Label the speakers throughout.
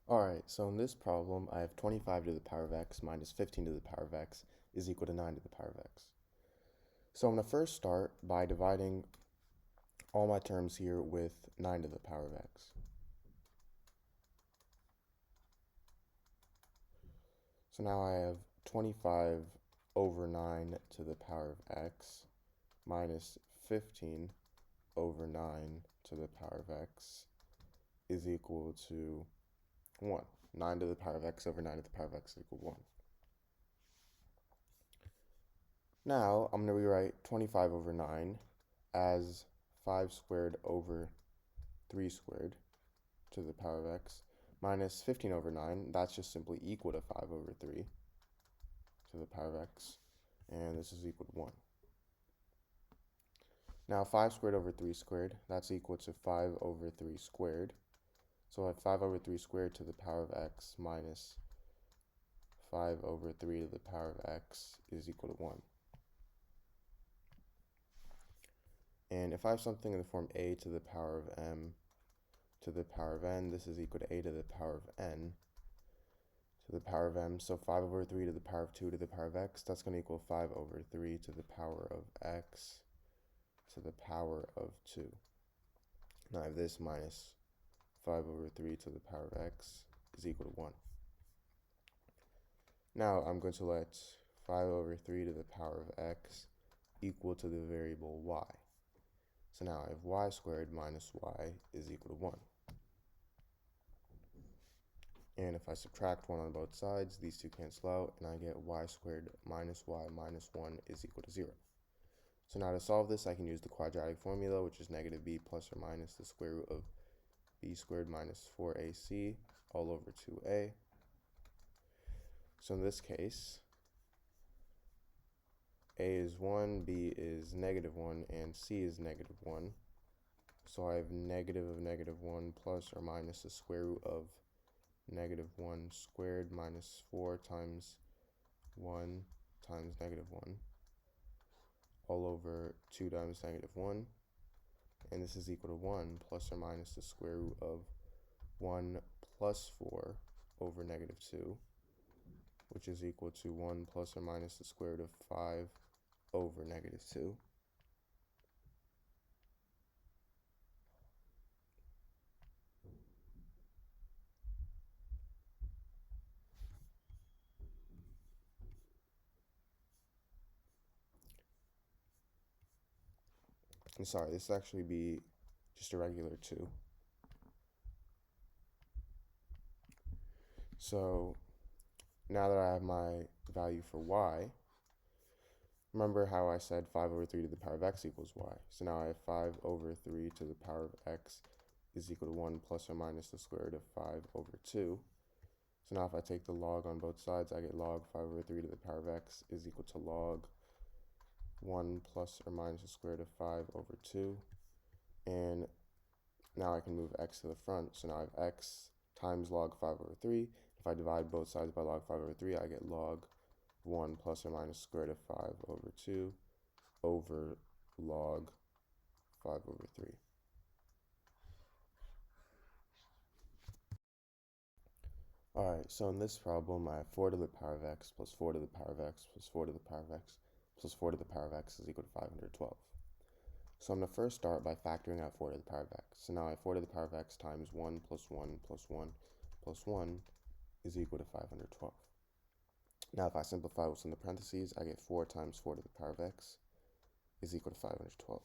Speaker 1: Alright, so in this problem, I have 25 to the power of x minus 15 to the power of x is equal to 9 to the power of x. So I'm going to first start by dividing all my terms here with 9 to the power of x. So now I have 25 over 9 to the power of x minus 15 over 9 to the power of x is equal to 1. 9 to the power of x over 9 to the power of x is equal to 1. Now I'm going to rewrite 25 over 9 as 5 squared over 3 squared to the power of x minus 15 over 9. That's just simply equal to 5 over 3 to the power of x, and this is equal to 1. Now 5 squared over 3 squared, that's equal to 5 over 3 squared. So I have 5 over 3 squared to the power of x minus 5 over 3 to the power of x is equal to 1. And if I have something in the form a to the power of m to the power of n, this is equal to a to the power of n to the power of m. So 5 over 3 to the power of 2 to the power of x, that's going to equal 5 over 3 to the power of x to the power of 2. Now I have this minus 5 over 3 to the power of x is equal to 1. Now I'm going to let 5 over 3 to the power of x equal to the variable y. So now I have y squared minus y is equal to 1. And if I subtract 1 on both sides, these two cancel out, and I get y squared minus y minus 1 is equal to 0. So now to solve this, I can use the quadratic formula, which is negative b plus or minus the square root of b squared minus 4ac all over 2a. So in this case, a is 1, b is negative 1, and c is negative 1. So I have negative of negative 1 plus or minus the square root of negative 1 squared minus 4 times 1 times negative 1 all over 2 times negative 1. And this is equal to 1 plus or minus the square root of 1 plus 4 over negative 2, which is equal to 1 plus or minus the square root of 5 over negative 2. I'm sorry, this will actually be just a regular 2. So now that I have my value for y, remember how I said 5 over 3 to the power of x equals y. So now I have 5 over 3 to the power of x is equal to 1 plus or minus the square root of 5 over 2. So now if I take the log on both sides, I get log 5 over 3 to the power of x is equal to log 1 plus or minus the square root of 5 over 2. And now I can move x to the front. So now I have x times log 5 over 3. If I divide both sides by log 5 over 3, I get log 1 plus or minus square root of 5 over 2 over log 5 over 3. Alright, so in this problem, I have 4 to the power of x plus 4 to the power of x plus 4 to the power of x plus 4 to the power of x is equal to 512. So I'm going to first start by factoring out 4 to the power of x. So now I have 4 to the power of x times 1 plus 1 plus 1 plus 1 is equal to 512. Now if I simplify what's in the parentheses, I get 4 times 4 to the power of x is equal to 512.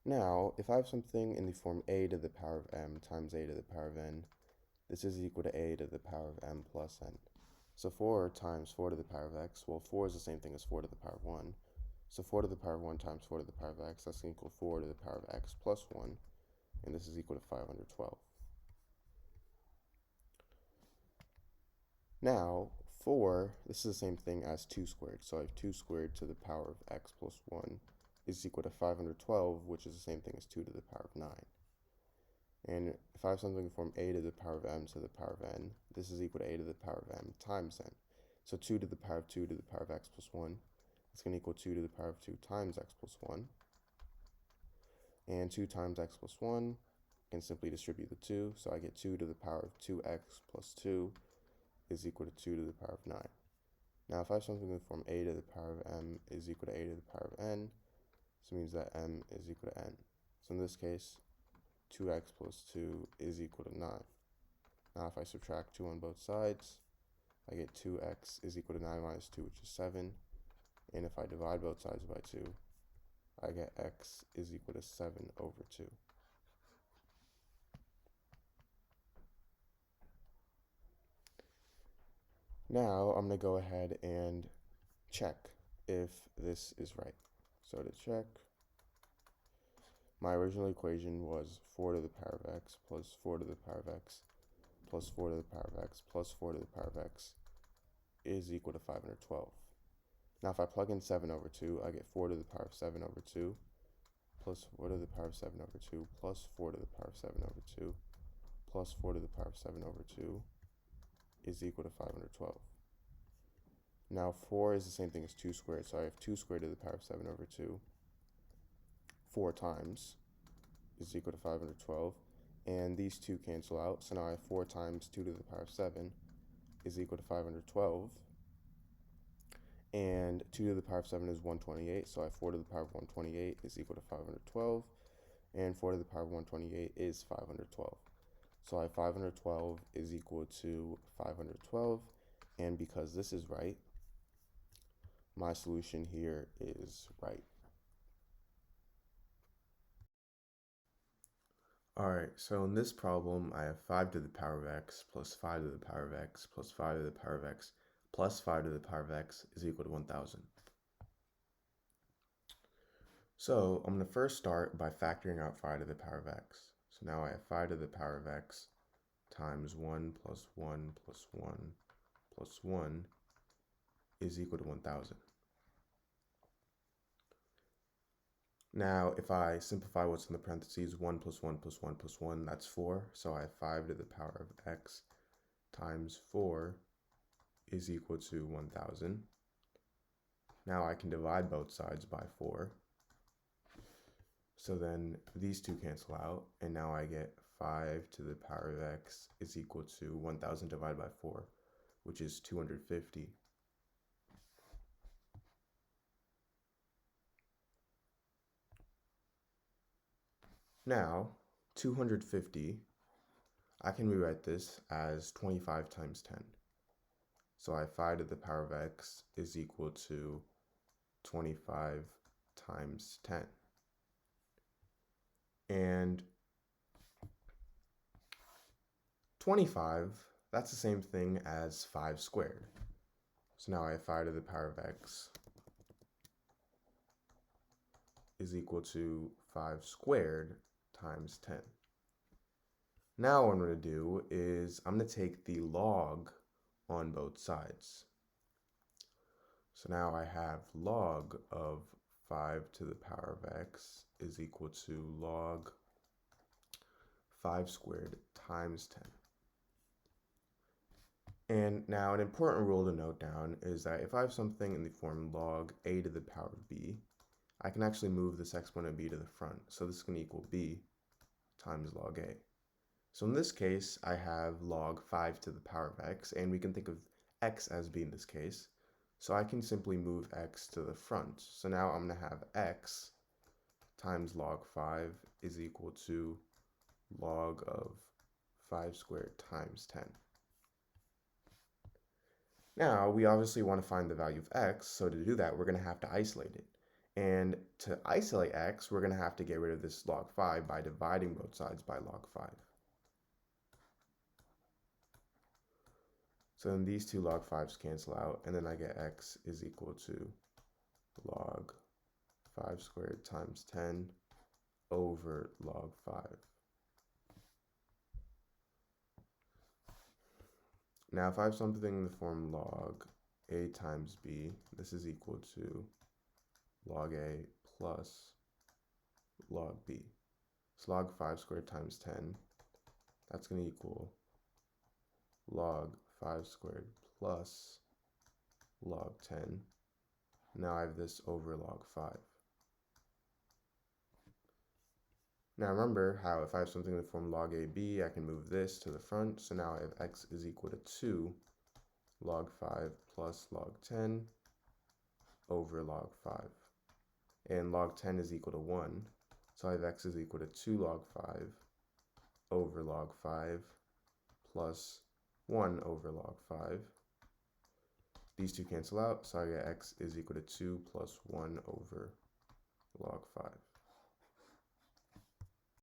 Speaker 1: Now, if I have something in the form a to the power of m times a to the power of n, this is equal to a to the power of m plus n. So 4 times 4 to the power of x, well 4 is the same thing as 4 to the power of 1. So 4 to the power of 1 times 4 to the power of x, that's going to equal 4 to the power of x plus 1, and this is equal to 512. Now, 4, this is the same thing as 2 squared. So I have 2 squared to the power of x plus 1 is equal to 512, which is the same thing as 2 to the power of 9. And if I have something from a to the power of m to the power of n, this is equal to a to the power of m times n. So 2 to the power of 2 to the power of x plus 1 is going to equal 2 to the power of 2 times x plus 1. And 2 times x plus 1, I can simply distribute the 2, so I get 2 to the power of 2x plus 2 is equal to 2 to the power of 9. Now if I have something in the form a to the power of m is equal to a to the power of n, this means that m is equal to n. So in this case, 2x plus 2 is equal to 9. Now if I subtract 2 on both sides, I get 2x is equal to 9 minus 2, which is 7. And if I divide both sides by 2, I get x is equal to 7 over 2. Now I'm going to go ahead and check if this is right. So to check, my original equation was 4 to the power of x plus 4 to the power of x plus 4 to the power of x plus 4 to the power of x is equal to 512. Now if I plug in 7 over 2, I get 4 to the power of 7 over 2 plus 4 to the power of 7 over 2 plus 4 to the power of 7 over 2 plus 4 to the power of 7 over 2 is equal to 512. Now 4 is the same thing as 2 squared, so I have 2 squared to the power of 7 over 2 4 times is equal to 512. And these two cancel out, so now I have 4 times 2 to the power of 7 is equal to 512. And 2 to the power of 7 is 128, so I have 4 to the power of 128 is equal to 512. And 4 to the power of 128 is 512. So I have 512 is equal to 512. And because this is right, my solution here is right. Alright, so in this problem, I have 5 to the power of x plus 5 to the power of x plus 5 to the power of x plus 5 to the power of x is equal to 1,000. So I'm going to first start by factoring out 5 to the power of x. So now I have 5 to the power of x times 1 plus 1 plus 1 plus 1 is equal to 1,000. Now, if I simplify what's in the parentheses, 1 plus 1 plus 1 plus 1, that's 4. So I have 5 to the power of x times 4 is equal to 1,000. Now I can divide both sides by 4. So then these two cancel out, and now I get 5 to the power of x is equal to 1,000 divided by 4, which is 250. Now, 250, I can rewrite this as 25 times 10. So I have 5 to the power of x is equal to 25 times 10. And 25, that's the same thing as 5 squared. So now I have 5 to the power of x is equal to 5 squared times 10. Now what I'm going to do is I'm going to take the log on both sides. So now I have log of 5 to the power of x is equal to log 5 squared times 10. And now an important rule to note down is that if I have something in the form log a to the power of b, I can actually move this exponent b to the front. So this is going to equal b times log a. So in this case, I have log 5 to the power of x, and we can think of x as b in this case. So I can simply move x to the front. So now I'm going to have x times log 5 is equal to log of 5 squared times 10. Now, we obviously want to find the value of x, so to do that, we're going to have to isolate it. And to isolate x, we're going to have to get rid of this log 5 by dividing both sides by log 5. So then these two log 5s cancel out, and then I get x is equal to log 5 squared times 10 over log 5. Now if I have something in the form log a times b, this is equal to log a plus log b. So log 5 squared times 10, that's going to equal log 5 squared plus log 10. Now I have this over log 5. Now remember how if I have something in the form log AB, I can move this to the front. So now I have x is equal to 2 log 5 plus log 10 over log 5. And log 10 is equal to 1. So I have x is equal to 2 log 5 over log 5 plus 1 over log 5. These two cancel out, so I get x is equal to 2 plus 1 over log 5.